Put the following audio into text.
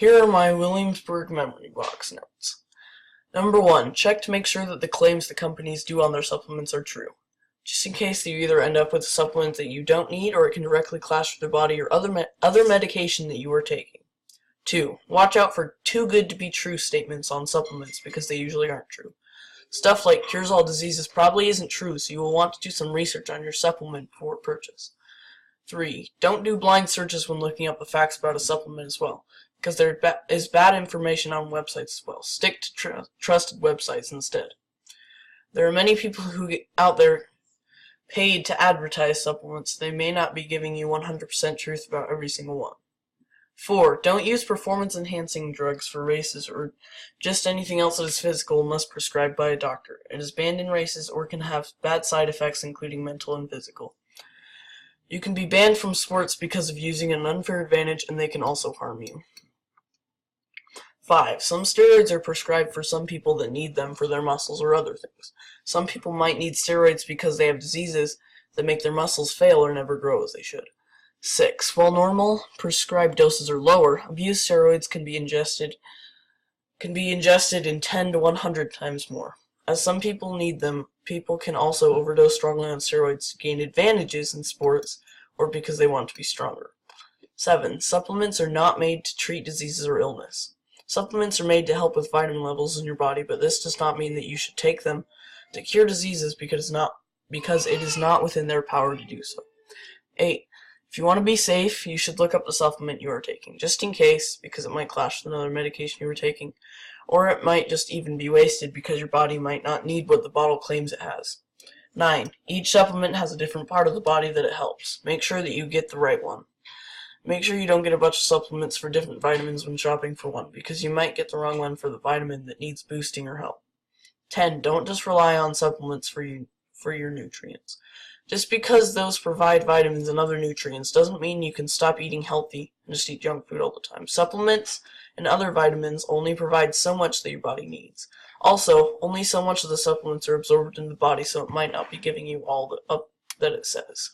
Here are my Williamsburg memory box notes. Number 1. Check to make sure that the claims the companies do on their supplements are true. Just in case you either end up with a supplement that you don't need or it can directly clash with your body or other medication that you are taking. 2. Watch out for too good to be true statements on supplements because they usually aren't true. Stuff like cures all diseases probably isn't true, so you will want to do some research on your supplement before purchase. 3. Don't do blind searches when looking up the facts about a supplement as well, because there is bad information on websites as well. Stick to trusted websites instead. There are many people who get out there paid to advertise supplements. They may not be giving you 100% truth about every single one. 4. Don't use performance-enhancing drugs for races or just anything else that is physical unless prescribed by a doctor. It is banned in races or can have bad side effects including mental and physical. You can be banned from sports because of using an unfair advantage, and they can also harm you. 5. Some steroids are prescribed for some people that need them for their muscles or other things. Some people might need steroids because they have diseases that make their muscles fail or never grow as they should. 6. While normal prescribed doses are lower, abused steroids can be ingested in 10 to 100 times more. As some people need them, people can also overdose strongly on steroids to gain advantages in sports or because they want to be stronger. 7. Supplements are not made to treat diseases or illness. Supplements are made to help with vitamin levels in your body, but this does not mean that you should take them to cure diseases because it is not within their power to do so. 8. If you want to be safe, you should look up the supplement you are taking, just in case, because it might clash with another medication you are taking, or it might just even be wasted because your body might not need what the bottle claims it has. 9. Each supplement has a different part of the body that it helps. Make sure that you get the right one. Make sure you don't get a bunch of supplements for different vitamins when shopping for one, because you might get the wrong one for the vitamin that needs boosting or help. 10. Don't just rely on supplements for your nutrients. Just because those provide vitamins and other nutrients doesn't mean you can stop eating healthy and just eat junk food all the time. Supplements and other vitamins only provide so much that your body needs. Also, only so much of the supplements are absorbed in the body, so it might not be giving you all that it says.